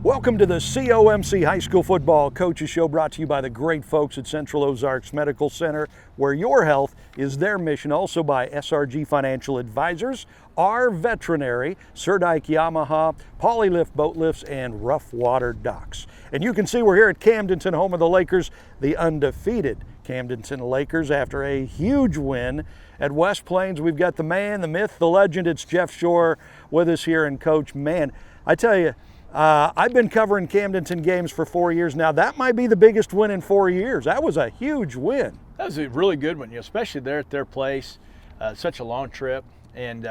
Welcome to the COMC High School Football Coaches Show, brought to you by the great folks at Central Ozarks Medical Center, where your health is their mission. Also by SRG Financial Advisors, our veterinary, Surdike Yamaha, Polylift Boat Lifts, and Rough Water Docks. And you can see we're here at Camdenton, home of the Lakers, the undefeated Camdenton Lakers, after a huge win at West Plains. We've got the man, the myth, the legend. It's Jeff Shore with us here. And Coach, man, I tell you, I've been covering Camdenton games for 4 years now. That might be the biggest win in 4 years. That was a huge win. That was a really good one, especially there at their place. Such a long trip, and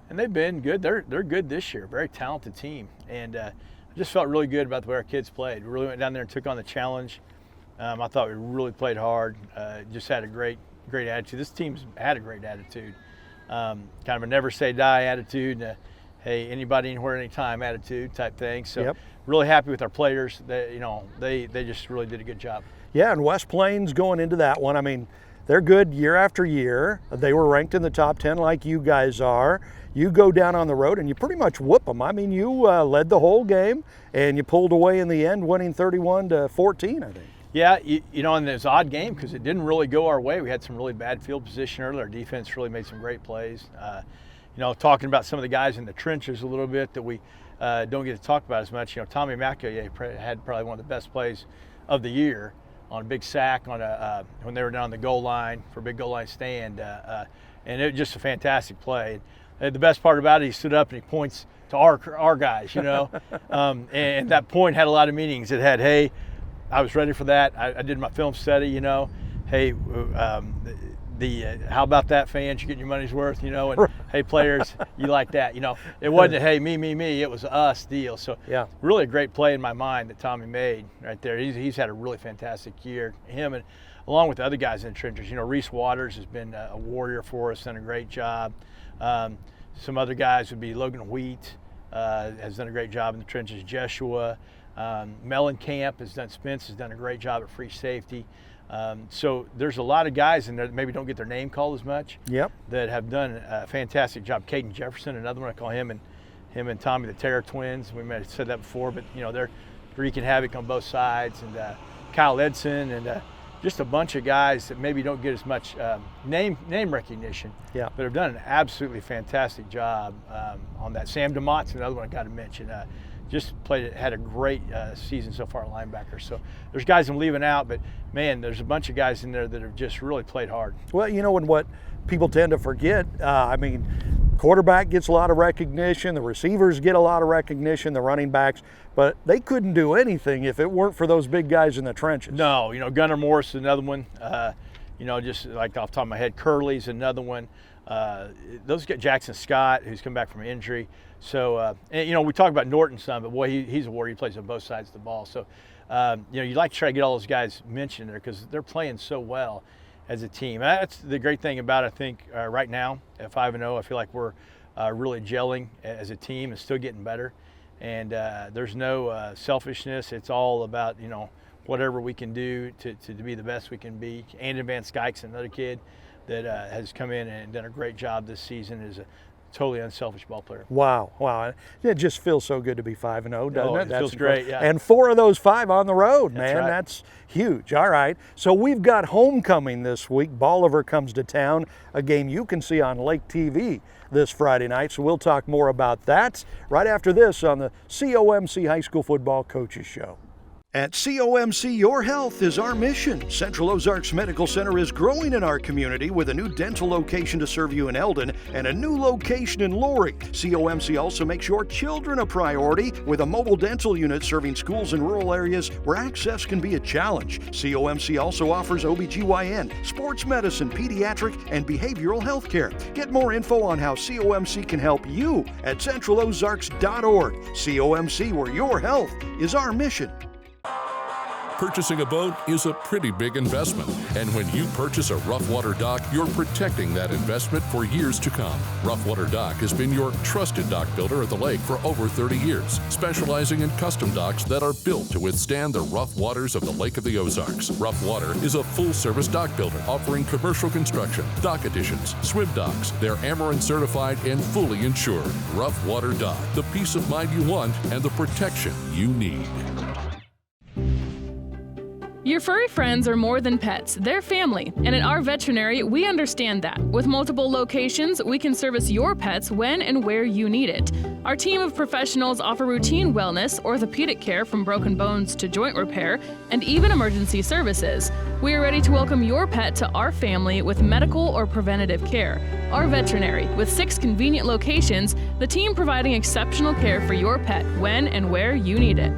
they've been good. They're good this year. Very talented team, and I just felt really good about the way our kids played. We really went down there and took on the challenge. I thought we really played hard. Just had a great attitude. This team's had a great attitude. Kind of a never say die attitude. Hey, anybody, anywhere, anytime attitude type thing. So really happy with our players. They just really did a good job. Yeah, and West Plains going into that one, I mean, they're good year after year. They were ranked in the top 10 like you guys are. You go down on the road and you pretty much whoop them. I mean, you led the whole game and you pulled away in the end, winning 31-14, I think. Yeah, and it was an odd game because it didn't really go our way. We had some really bad field position earlier. Our defense really made some great plays. Talking about some of the guys in the trenches a little bit that we don't get to talk about as much. Tommy Mackay had probably one of the best plays of the year on a big sack when they were down the goal line for a big goal line stand, and it was just a fantastic play. And the best part about it, he stood up and he points to our guys, and that point had a lot of meanings. It had, hey, I was ready for that. I did my film study, hey. How about that, fans? You get your money's worth, and hey, players, you like that, It wasn't a, hey, me, it was us deal. So yeah, really a great play in my mind that Tommy made right there. He's had a really fantastic year. Him and along with the other guys in the trenches, Reese Waters has been a warrior for us, done a great job. Some other guys would be Logan Wheat, has done a great job in the trenches. Joshua, Mellencamp Spence has done a great job at free safety. So there's a lot of guys in there that maybe don't get their name called as much. That have done a fantastic job. Caden Jefferson, another one. I call him and Tommy the Terror Twins. We might have said that before, but they're wreaking havoc on both sides. And Kyle Edson and just a bunch of guys that maybe don't get as much name recognition. But have done an absolutely fantastic job on that. Sam Demott's another one I got to mention. Just had a great season so far at linebacker. So there's guys I'm leaving out, but man, there's a bunch of guys in there that have just really played hard. Well, and what people tend to forget, quarterback gets a lot of recognition, the receivers get a lot of recognition, the running backs, but they couldn't do anything if it weren't for those big guys in the trenches. No, Gunnar Morris is another one. Just like off the top of my head, Curley's another one. Those get Jackson Scott, who's come back from an injury. So, we talk about Norton some, but boy, he's a warrior. He plays on both sides of the ball. So, you'd like to try to get all those guys mentioned there because they're playing so well as a team. That's the great thing about, I think, right now at 5-0, I feel like we're really gelling as a team and still getting better. And there's no selfishness. It's all about, whatever we can do to be the best we can be. Andon Van Skyke's another kid that has come in and done a great job this season as a totally unselfish ball player. Wow. It just feels so good to be 5-0, doesn't it? It feels great, yeah. And 4 of those 5 on the road, man. Right. That's huge. All right. So we've got homecoming this week. Bolivar comes to town, a game you can see on Lake TV this Friday night. So we'll talk more about that right after this on the COMC High School Football Coaches Show. At COMC, your health is our mission. Central Ozarks Medical Center is growing in our community with a new dental location to serve you in Eldon and a new location in Lorry. COMC also makes your children a priority with a mobile dental unit serving schools in rural areas where access can be a challenge. COMC also offers OBGYN, sports medicine, pediatric, and behavioral health care. Get more info on how COMC can help you at centralozarks.org. COMC, where your health is our mission. Purchasing a boat is a pretty big investment, and when you purchase a Rough Water dock, you're protecting that investment for years to come. Rough Water Dock has been your trusted dock builder at the lake for over 30 years, specializing in custom docks that are built to withstand the rough waters of the Lake of the Ozarks. Rough Water is a full-service dock builder offering commercial construction, dock additions, swim docks. They're Ameren certified and fully insured. Rough Water Dock, the peace of mind you want and the protection you need. Your furry friends are more than pets, they're family, and at our veterinary, we understand that. With multiple locations, we can service your pets when and where you need it. Our team of professionals offer routine wellness, orthopedic care from broken bones to joint repair, and even emergency services. We are ready to welcome your pet to our family with medical or preventative care. Our veterinary, with 6 convenient locations, the team providing exceptional care for your pet when and where you need it.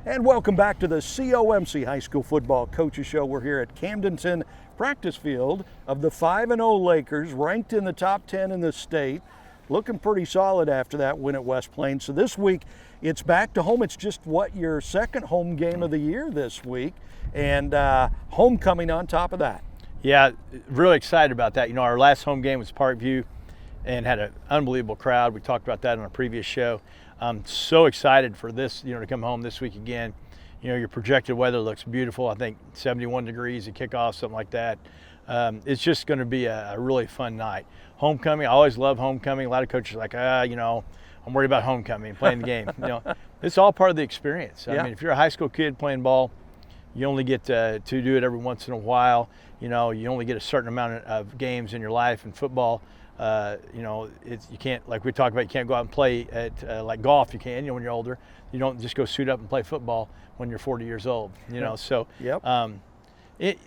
And welcome back to the COMC High School Football Coaches Show. We're here at Camdenton practice field of the 5-0 Lakers, ranked in the top 10 in the state. Looking pretty solid after that win at West Plains. So this week, it's back to home. It's just, your second home game of the year this week, and homecoming on top of that. Yeah, really excited about that. You know, our last home game was Parkview and had an unbelievable crowd. We talked about that on a previous show. I'm so excited for this, to come home this week again. Your projected weather looks beautiful. I think 71 degrees at kickoff, something like that. It's just going to be a really fun night. Homecoming, I always love homecoming. A lot of coaches are like, I'm worried about homecoming, playing the game. It's all part of the experience. Yeah. I mean, if you're a high school kid playing ball, you only get to do it every once in a while. You only get a certain amount of games in your life. In football, you can't, like we talked about, you can't go out and play at like golf. You can, when you're older. You don't just go suit up and play football when you're 40 years old. So yep.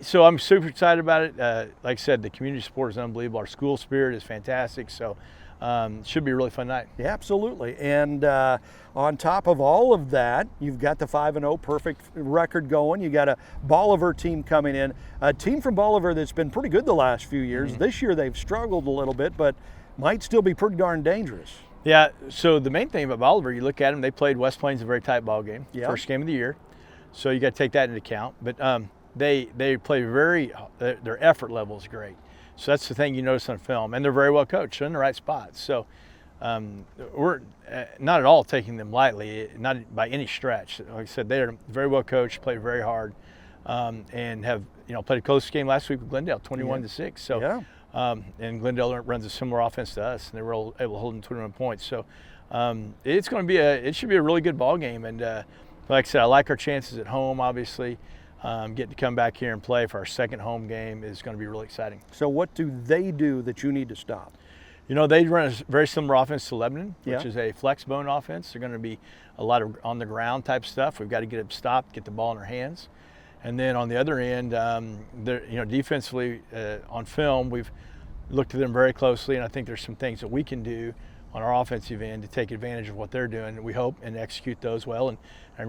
So I'm super excited about it. Like I said, the community support is unbelievable. Our school spirit is fantastic. So it should be a really fun night. Yeah, absolutely. And on top of all of that, you've got the 5-0 perfect record going. You got a Bolivar team coming in, a team from Bolivar that's been pretty good the last few years. Mm-hmm. This year they've struggled a little bit, but might still be pretty darn dangerous. Yeah, so the main thing about Bolivar, you look at them, they played West Plains a very tight ball game, first game of the year. So you got to take that into account. But they play their effort level is great. So that's the thing you notice on film, and they're very well coached. They're in the right spots. So we're not at all taking them lightly, not by any stretch. Like I said, they are very well coached, play very hard, and have played a close game last week with Glendale, 21-6. So and Glendale runs a similar offense to us, and they were able to hold them 21 points. So it's going to be it should be a really good ball game. And like I said, I like our chances at home. Obviously. Getting to come back here and play for our second home game is going to be really exciting. So what do they do that you need to stop? They run a very similar offense to Lebanon, which is a flex bone offense. They're going to be a lot of on the ground type stuff. We've got to get them stopped, get the ball in our hands. And then on the other end, defensively on film, we've looked at them very closely, and I think there's some things that we can do on our offensive end to take advantage of what they're doing, we hope, and execute those well and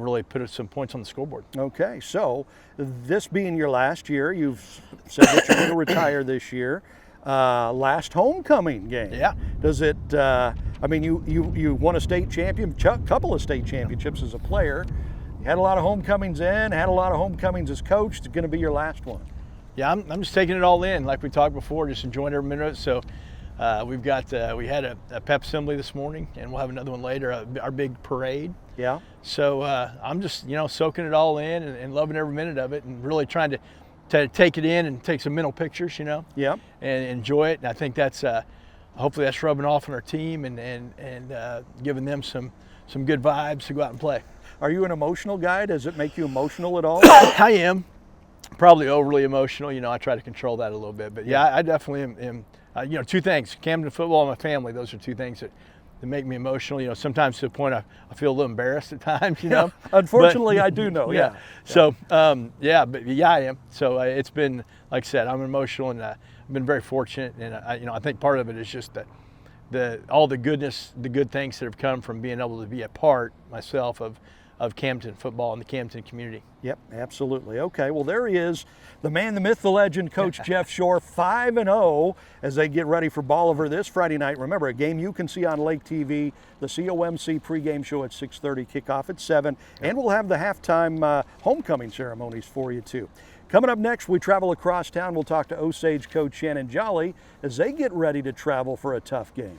really put some points on the scoreboard. Okay, so this being your last year, you've said that you're going to retire this year. Last homecoming game. Yeah. Does it, you won a state couple of state championships as a player. You had a lot of homecomings had a lot of homecomings as coach. It's going to be your last one. Yeah, I'm just taking it all in, like we talked before, just enjoying every minute. So we had a pep assembly this morning, and we'll have another one later, our big parade. Yeah. So I'm just, soaking it all in and loving every minute of it, and really trying to take it in and take some mental pictures, Yeah. And enjoy it. And I think that's, hopefully that's rubbing off on our team and giving them some good vibes to go out and play. Are you an emotional guy? Does it make you emotional at all? I am. Probably overly emotional. I try to control that a little bit. But yeah, I definitely am. Two things: Camden football and my family. Those are two things that make me emotional. Sometimes to the point I feel a little embarrassed at times. Unfortunately, I do know. Yeah. So I am. So it's been, like I said, I'm emotional, and I've been very fortunate. And I think part of it is just all the goodness, the good things that have come from being able to be a part myself of of Camden football and the Camden community. Yep, absolutely. Okay, well there he is, the man, the myth, the legend, Coach Jeff Shore, 5-0 as they get ready for Bolivar this Friday night. Remember, a game you can see on Lake TV, the COMC pregame show at 6:30, kickoff at 7, and we'll have the halftime homecoming ceremonies for you too. Coming up next, we travel across town. We'll talk to Osage coach Shannon Jolly as they get ready to travel for a tough game.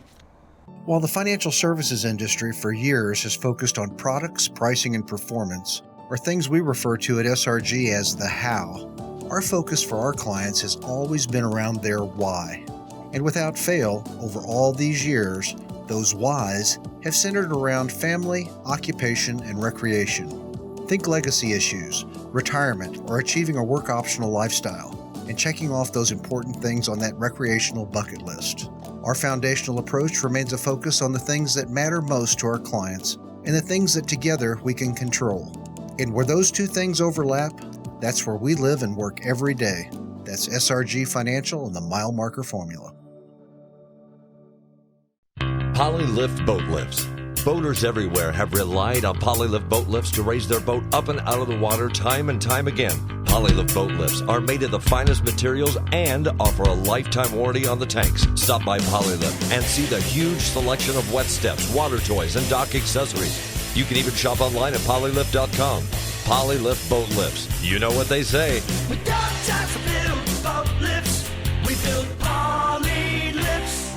While the financial services industry for years has focused on products, pricing, and performance, or things we refer to at SRG as the how, our focus for our clients has always been around their why. And without fail, over all these years, those whys have centered around family, occupation, and recreation. Think legacy issues, retirement, or achieving a work optional lifestyle, and checking off those important things on that recreational bucket list. Our foundational approach remains a focus on the things that matter most to our clients and the things that together we can control. And where those two things overlap, that's where we live and work every day. That's SRG Financial and the mile marker formula. Polylift Boat Lifts. Boaters everywhere have relied on Polylift boat lifts to raise their boat up and out of the water time and time again. Polylift boat lifts are made of the finest materials and offer a lifetime warranty on the tanks. Stop by Polylift and see the huge selection of wet steps, water toys, and dock accessories. You can even shop online at polylift.com. Polylift boat lifts. You know what they say. We got time to build boat lifts. We build Polylifts.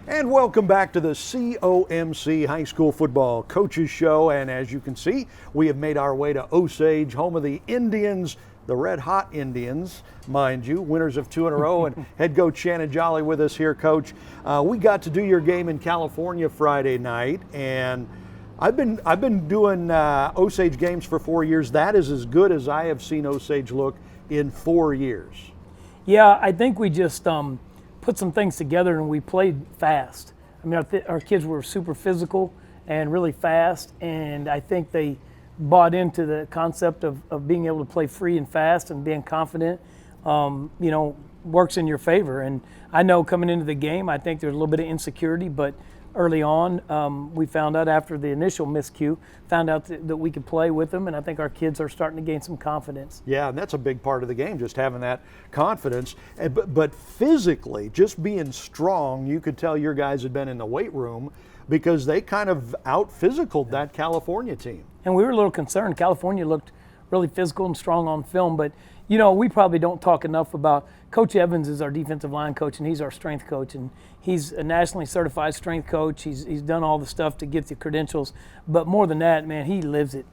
And welcome back to the COMC High School Football Coaches Show. And as you can see, we have made our way to Osage, home of the Indians, the Red Hot Indians, mind you, winners of 2 in a row. And head coach Shannon Jolly with us here, Coach. We got to do your game in California Friday night, and I've been doing Osage games for 4 years. That is as good as I have seen Osage look in 4 years. Yeah, I think we just put some things together and we played fast. I mean, our kids were super physical and really fast, and I think they bought into the concept of being able to play free and fast and being confident, works in your favor. And I know coming into the game, I think there's a little bit of insecurity, but early on, we found out after the initial miscue, found out that we could play with them, and I think our kids are starting to gain some confidence. Yeah, and that's a big part of the game, just having that confidence. But physically, just being strong, you could tell your guys had been in the weight room because they kind of out-physicaled that California team. And we were a little concerned. California looked really physical and strong on film, but we probably don't talk enough about Coach Evans is our defensive line coach, and he's our strength coach, and he's a nationally certified strength coach. He's done all the stuff to get the credentials, but more than that, man, he lives it.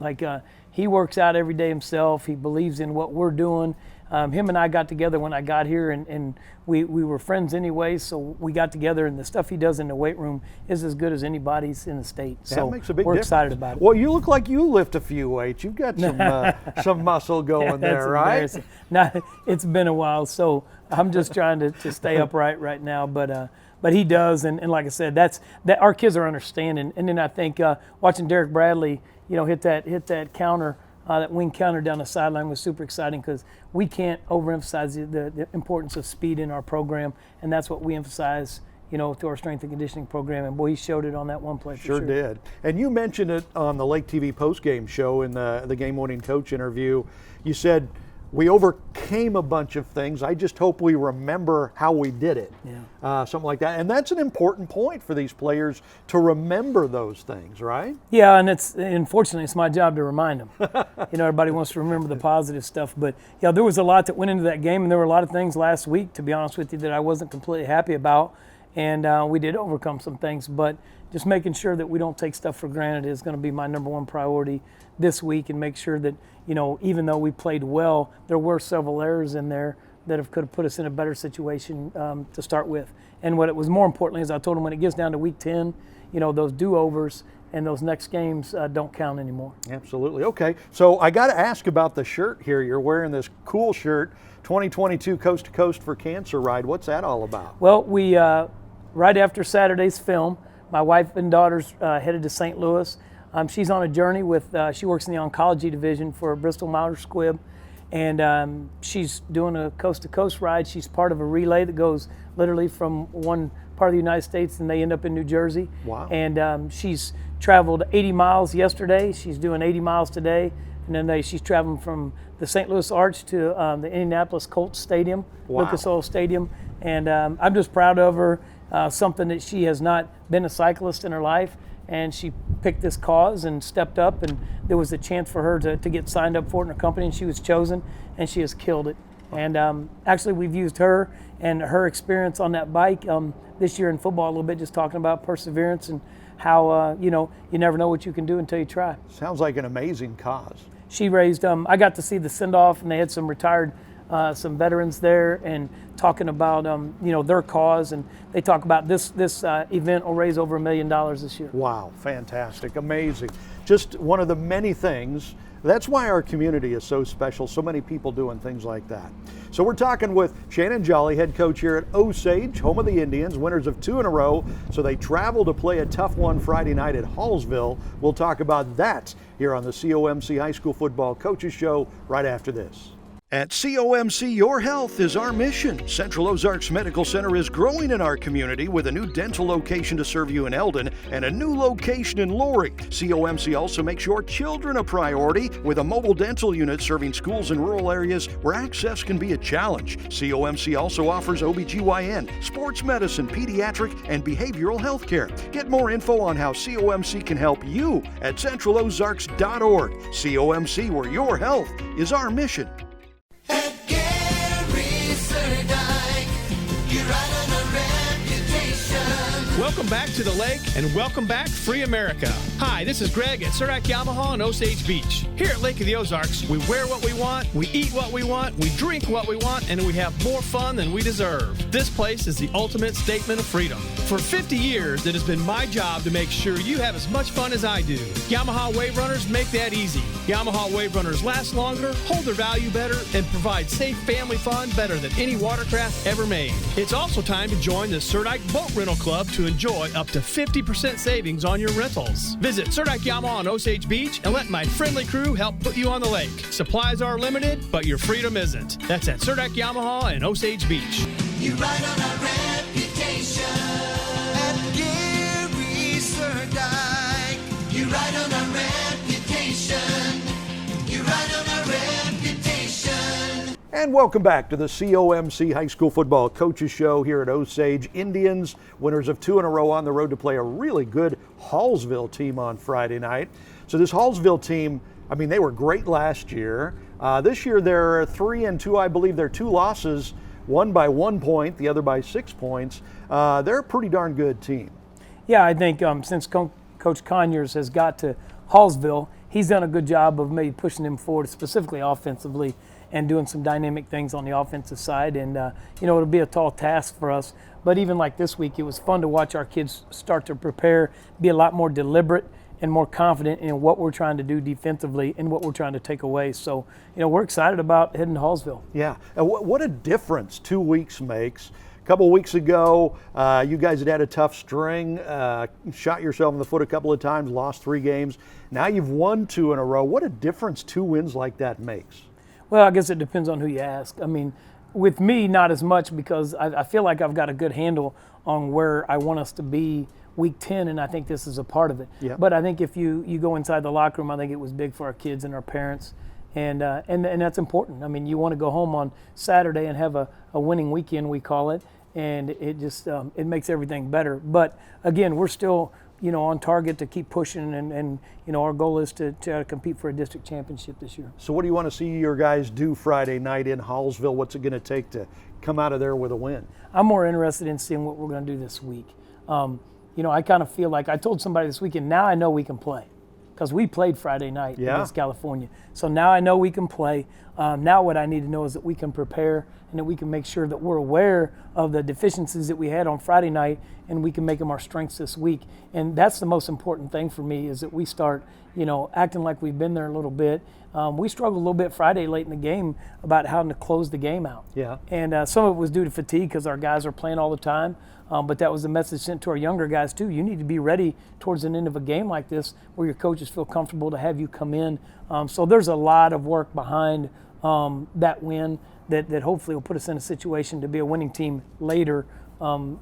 He works out every day himself. He believes in what we're doing. Him and I got together when I got here, and we were friends anyway, so we got together, and the stuff he does in the weight room is as good as anybody's in the state. That so makes a big we're difference. Excited about it. Well, you look like you lift a few weights. You've got some muscle going there, right? No, it's been a while, so I'm just trying to stay upright right now, but he does, and like I said, that our kids are understanding. And then I think watching Derek Bradley, hit that counter, that wing counter down the sideline was super exciting because we can't overemphasize the importance of speed in our program, and that's what we emphasize, through our strength and conditioning program. And boy, he showed it on that one play. Sure did. And you mentioned it on the Lake TV postgame show in the game-winning coach interview. You said, we overcame a bunch of things. I just hope we remember how we did it. Yeah. Something like that. And that's an important point for these players to remember those things, right? Yeah, and unfortunately, it's my job to remind them. Everybody wants to remember the positive stuff. But, there was a lot that went into that game, and there were a lot of things last week, to be honest with you, that I wasn't completely happy about. And we did overcome some things. But just making sure that we don't take stuff for granted is going to be my number one priority this week, and make sure that, even though we played well, there were several errors in there that could have put us in a better situation to start with. And what it was more importantly is I told them when it gets down to week 10, those do-overs and those next games don't count anymore. Absolutely. Okay, so I got to ask about the shirt here. You're wearing this cool shirt, 2022 Coast to Coast for Cancer Ride. What's that all about? Well, we right after Saturday's film, my wife and daughters headed to St. Louis. She's on a journey with, she works in the oncology division for Bristol Myers Squibb, and she's doing a coast-to-coast ride. She's part of a relay that goes literally from one part of the United States, and they end up in New Jersey. Wow. And she's traveled 80 miles yesterday. She's doing 80 miles today. And then she's traveling from the St. Louis Arch to the Indianapolis Colts Stadium, Wow. Lucas Oil Stadium. And I'm just proud of her, something that she has not been a cyclist in her life. And she picked this cause and stepped up, and there was a chance for her to get signed up for it in her company, and she was chosen, and she has killed it. And actually, we've used her and her experience on that bike this year in football a little bit, just talking about perseverance and how, you never know what you can do until you try. Sounds like an amazing cause. She raised, I got to see the send-off, and they had some retired, some veterans there, and talking about, their cause, and they talk about this event will raise over $1 million this year. Wow, fantastic, amazing. Just one of the many things. That's why our community is so special, so many people doing things like that. So we're talking with Shannon Jolly, head coach here at Osage, home of the Indians, winners of 2 in a row. So they travel to play a tough one Friday night at Hallsville. We'll talk about that here on the COMC High School Football Coaches Show right after this. At COMC, your health is our mission. Central Ozarks Medical Center is growing in our community with a new dental location to serve you in Eldon and a new location in Loring. COMC also makes your children a priority with a mobile dental unit serving schools in rural areas where access can be a challenge. COMC also offers OBGYN, sports medicine, pediatric, and behavioral health care. Get more info on how COMC can help you at centralozarks.org. COMC, where your health is our mission. Welcome back to the lake and welcome back Free America. Hi, this is Greg at Surdak Yamaha in Osage Beach. Here at Lake of the Ozarks, we wear what we want, we eat what we want, we drink what we want, and we have more fun than we deserve. This place is the ultimate statement of freedom. For 50 years, it has been my job to make sure you have as much fun as I do. Yamaha Wave Runners make that easy. Yamaha Wave Runners last longer, hold their value better, and provide safe family fun better than any watercraft ever made. It's also time to join the Surdak Boat Rental Club to enjoy up to 50% savings on your rentals. Visit Surdak Yamaha on Osage Beach and let my friendly crew help put you on the lake. Supplies are limited, but your freedom isn't. That's at Surdak Yamaha in Osage Beach. You ride on our reputation at Gary Surdak. You ride on our reputation. You ride on our reputation. And welcome back to the COMC High School Football Coaches Show here at Osage Indians, winners of 2 in a row on the road to play a really good Hallsville team on Friday night. So this Hallsville team, I mean, they were great last year. This year they're 3-2, I believe. Their 2 losses, one by 1 point, the other by 6 points. They're a pretty darn good team. Yeah, I think since Coach Conyers has got to Hallsville, he's done a good job of maybe pushing them forward, specifically offensively, and doing some dynamic things on the offensive side. And, it'll be a tall task for us. But even like this week, it was fun to watch our kids start to prepare, be a lot more deliberate and more confident in what we're trying to do defensively and what we're trying to take away. So, we're excited about heading to Hallsville. Yeah, and what a difference 2 weeks makes. A couple weeks ago, you guys had a tough string, shot yourself in the foot a couple of times, lost 3 games. Now you've won 2 in a row. What a difference 2 wins like that makes. Well, I guess it depends on who you ask. I mean, with me, not as much, because I feel like I've got a good handle on where I want us to be week 10, and I think this is a part of it. Yeah. But I think if you go inside the locker room, I think it was big for our kids and our parents, and that's important. I mean, you want to go home on Saturday and have a winning weekend, we call it, and it just it makes everything better. But again, we're still on target to keep pushing, and our goal is to compete for a district championship this year. So what do you want to see your guys do Friday night in Hallsville? What's it going to take to come out of there with a win? I'm more interested in seeing what we're going to do this week. I kind of feel like I told somebody this weekend, now I know we can play, because we played Friday night against California. So now I know we can play. Now what I need to know is that we can prepare and that we can make sure that we're aware of the deficiencies that we had on Friday night, and we can make them our strengths this week. And that's the most important thing for me, is that we start, acting like we've been there a little bit. We struggled a little bit Friday late in the game about how to close the game out. Yeah. And some of it was due to fatigue, because our guys are playing all the time. But that was the message sent to our younger guys too. You need to be ready towards the end of a game like this, where your coaches feel comfortable to have you come in. So there's a lot of work behind that win that hopefully will put us in a situation to be a winning team later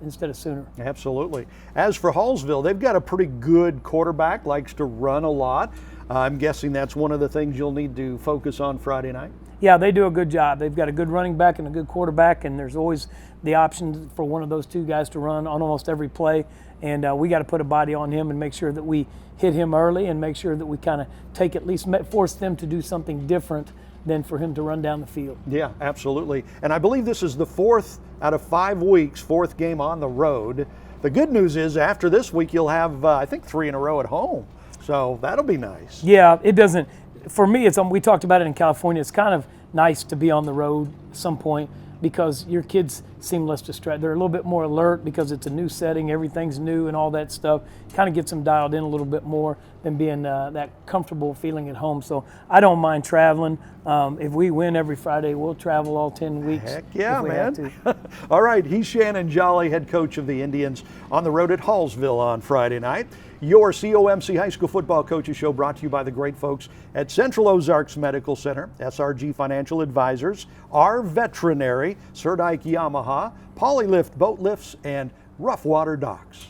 instead of sooner. Absolutely. As for Hallsville, they've got a pretty good quarterback, likes to run a lot. I'm guessing that's one of the things you'll need to focus on Friday night. Yeah, they do a good job. They've got a good running back and a good quarterback, and there's always the option for one of those two guys to run on almost every play. And we got to put a body on him and make sure that we hit him early and make sure that we kind of take at least force them to do something different than for him to run down the field. Yeah, absolutely. And I believe this is the 4th out of 5 weeks, 4th game on the road. The good news is after this week, you'll have, I think, 3 in a row at home. So that'll be nice. Yeah, it doesn't. For me, we talked about it in California. It's kind of nice to be on the road at some point because your kids seem less distracted. They're a little bit more alert because it's a new setting, everything's new and all that stuff. Kind of gets them dialed in a little bit more than being that comfortable feeling at home. So I don't mind traveling. If we win every Friday, we'll travel all 10 weeks. Heck yeah, if we man. have to. All right, he's Shannon Jolly, head coach of the Indians, on the road at Hallsville on Friday night. Your COMC High School Football Coaches Show brought to you by the great folks at Central Ozarks Medical Center, SRG Financial Advisors, our veterinary, Sir Ike Yamaha, Polylift Boat Lifts, and Rough Water Docks.